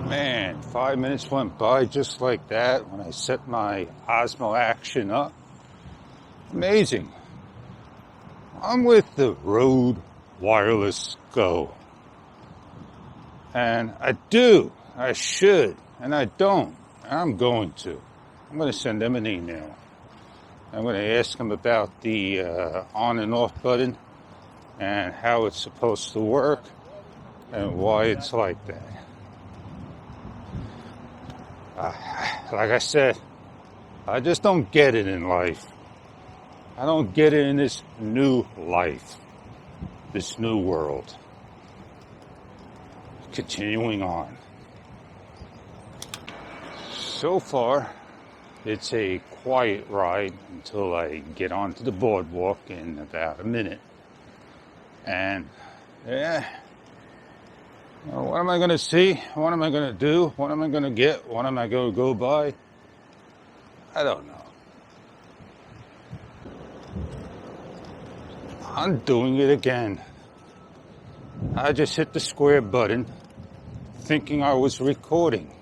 Man, 5 minutes went by just like that when I set my Osmo Action up. Amazing. I'm with the Rode Wireless Go. And I should, and I don't. I'm going to. I'm going to send them an email. I'm going to ask them about the on and off button and how it's supposed to work and why it's like that. Like I said, I just don't get it in life. I don't get it in this new life, this new world. Continuing on. So far, it's a quiet ride until I get onto the boardwalk in about a minute. And, what am I going to see? What am I going to do? What am I going to get? What am I going to go by? I don't know. I'm doing it again. I just hit the square button thinking I was recording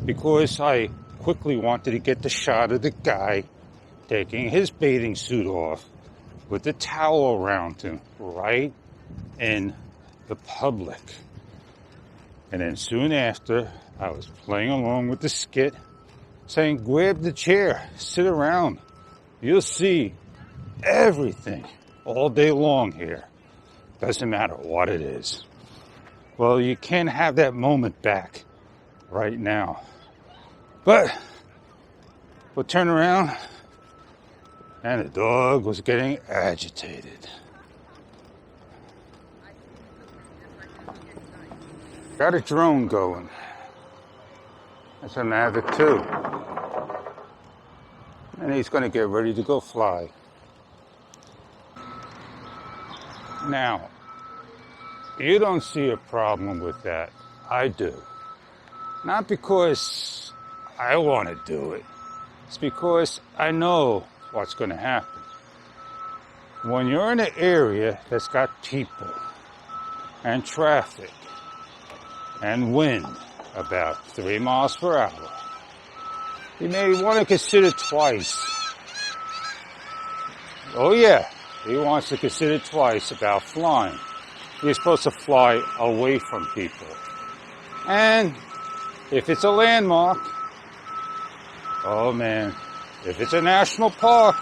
because I quickly wanted to get the shot of the guy taking his bathing suit off with the towel around him right in the public. And then soon after, I was playing along with the skit, saying, grab the chair, sit around. You'll see everything all day long here. Doesn't matter what it is. Well, you can't have that moment back right now. But we'll turn around, and the dog was getting agitated. Got a drone going. That's a Mavic 2. And he's going to get ready to go fly. Now, you don't see a problem with that. I do. Not because I want to do it. It's because I know what's going to happen. When you're in an area that's got people and traffic and wind about 3 miles per hour, you may want to consider twice. Oh yeah, he wants to consider twice about flying. You're supposed to fly away from people. And if it's a landmark, oh man. If it's a national park,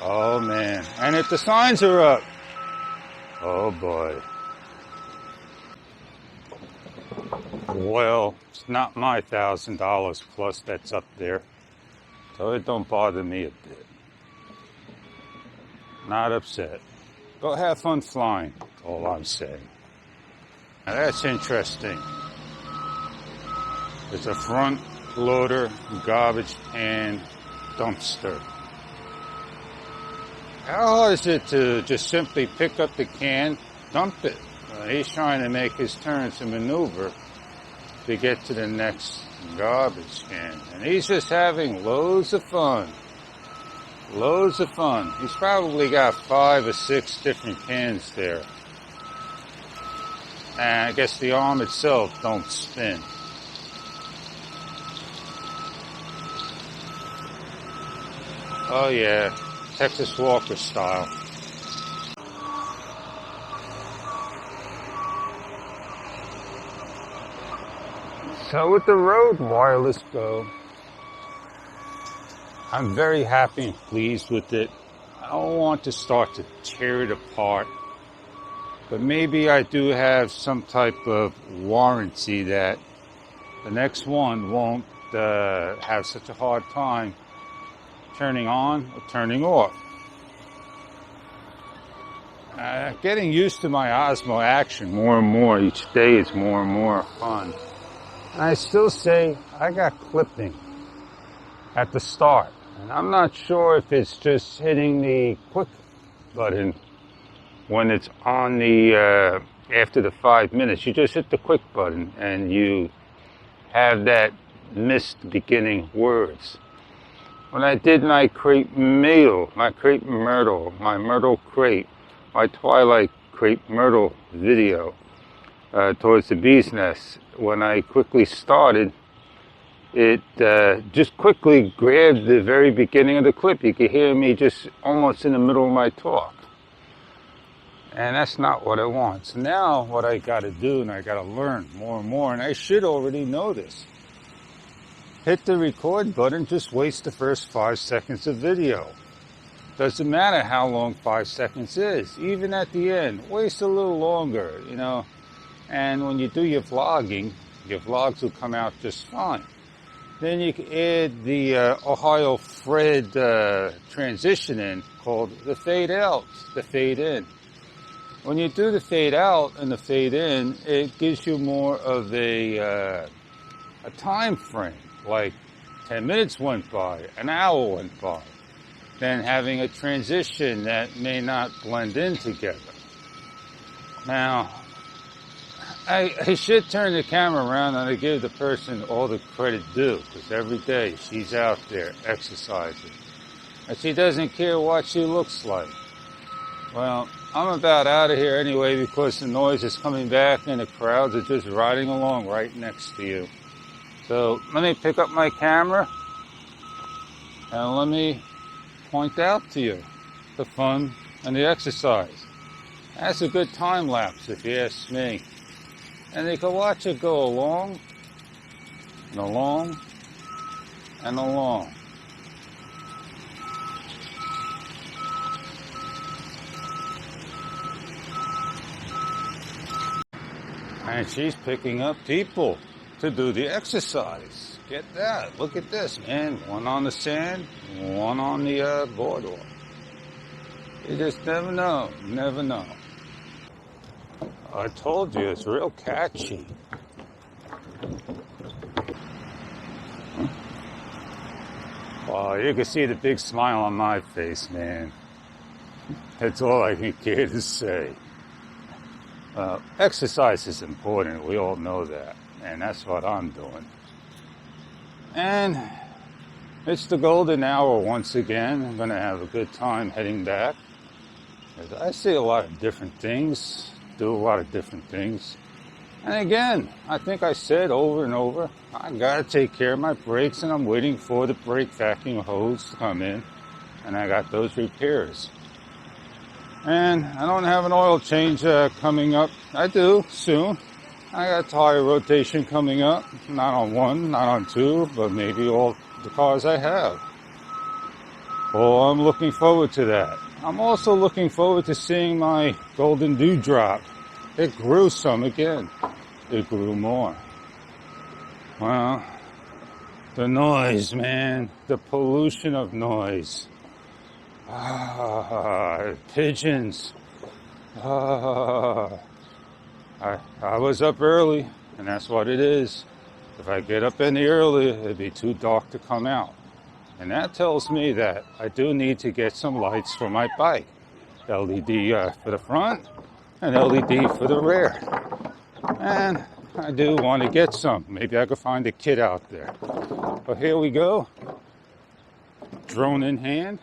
oh man. And if the signs are up, oh boy. Well, it's not my $1,000 plus that's up there, so it don't bother me a bit. Not upset. Go have fun flying, that's all I'm saying. Now that's interesting. It's a front loader garbage can dumpster. How hard is it to just simply pick up the can, dump it? He's trying to make his turn to maneuver to get to the next garbage can. And he's just having loads of fun. Loads of fun. He's probably got 5 or 6 different cans there. And I guess the arm itself don't spin. Oh yeah, Texas Walker style. So with the Rode Wireless Go, I'm very happy and pleased with it. I don't want to start to tear it apart, but maybe I do have some type of warranty that the next one won't have such a hard time turning on or turning off. Getting used to my Osmo Action more and more each day is more and more fun. And I still say I got clipping at the start. And I'm not sure if it's just hitting the quick button when it's on the, after the 5 minutes. You just hit the quick button and you have that missed beginning words. When I did my crepe myrtle, my Twilight crepe myrtle video, towards the bee's nest. When I quickly started, it just quickly grabbed the very beginning of the clip. You could hear me just almost in the middle of my talk. And that's not what I want. So now what I got to do, and I got to learn more and more, and I should already know this. Hit the record button, just waste the first 5 seconds of video. Doesn't matter how long 5 seconds is. Even at the end, waste a little longer, you know. And when you do your vlogging, your vlogs will come out just fine. Then you can add the Ohio Fred transition in called the fade out, the fade in. When you do the fade out and the fade in, it gives you more of a time frame, like 10 minutes went by, an hour went by, than having a transition that may not blend in together. Now, I should turn the camera around and I give the person all the credit due, because every day she's out there exercising. And she doesn't care what she looks like. Well, I'm about out of here anyway because the noise is coming back and the crowds are just riding along right next to you. So let me pick up my camera and let me point out to you the fun and the exercise. That's a good time lapse if you ask me. And you can watch it go along and along and along. And she's picking up people to do the exercise. Get that. Look at this, man. One on the sand, one on the boardwalk. You just never know. Never know. I told you, it's real catchy. Well, you can see the big smile on my face, man. That's all I can care to say. Exercise is important. We all know that. And that's what I'm doing. And it's the golden hour once again. I'm going to have a good time heading back. I see a lot of different things, do a lot of different things. And again, I think I said over and over, I got to take care of my brakes, and I'm waiting for the brake vacuum hose to come in. And I got those repairs. And I don't have an oil change coming up. I do, soon. I got tire rotation coming up. Not on one, not on two, but maybe all the cars I have. Well, I'm looking forward to that. I'm also looking forward to seeing my golden dewdrop. It grew some again. It grew more. Well, the noise, man. The pollution of noise. Pigeons. I was up early, and that's what it is. If I get up any earlier, it'd be too dark to come out. And that tells me that I do need to get some lights for my bike. LED for the front and LED for the rear. And I do want to get some. Maybe I could find a kit out there. But here we go. Drone in hand.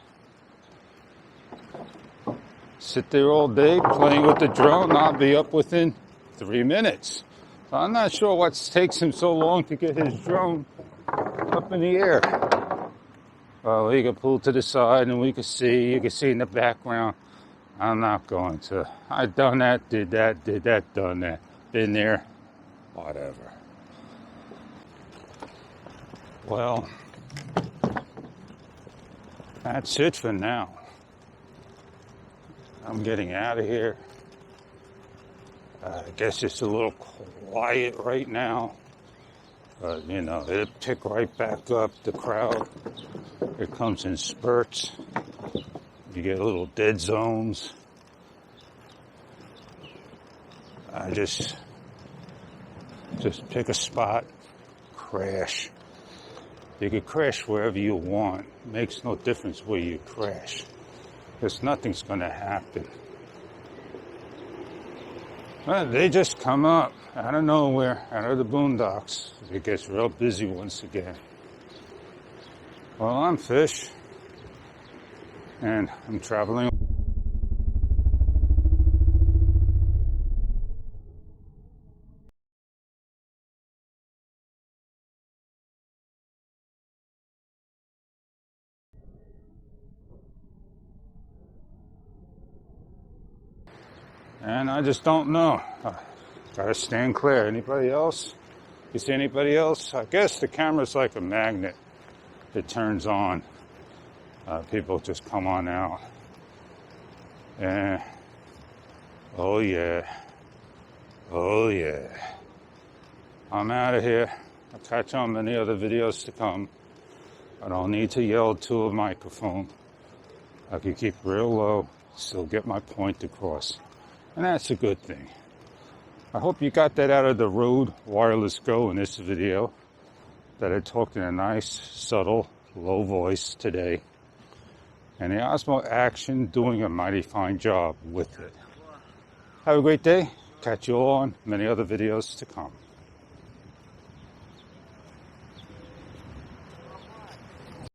Sit there all day playing with the drone. I'll be up within 3 minutes. So I'm not sure what takes him so long to get his drone up in the air. Well, he can pull to the side and you can see in the background. I'm not going to. I've done that, did that, done that. Been there, whatever. Well, that's it for now. I'm getting out of here. I guess it's a little quiet right now. But, you know, it'll pick right back up, the crowd. It comes in spurts. You get little dead zones. I just pick a spot, crash. You can crash wherever you want. It makes no difference where you crash. Because nothing's going to happen. Well, they just come up out of nowhere, out of the boondocks. It gets real busy once again. Well, I'm Fish, and I'm traveling And I just don't know. Gotta stand clear. Anybody else? You see anybody else? I guess the camera's like a magnet. It turns on. People just come on out. And oh yeah. Oh yeah. I'm out of here. I'll catch on many other videos to come. I don't need to yell to a microphone. I can keep real low, still get my point across. And that's a good thing. I hope you got that out of the Rode Wireless Go in this video. That I talked in a nice, subtle, low voice today. And the Osmo Action doing a mighty fine job with it. Have a great day. Catch you all on many other videos to come.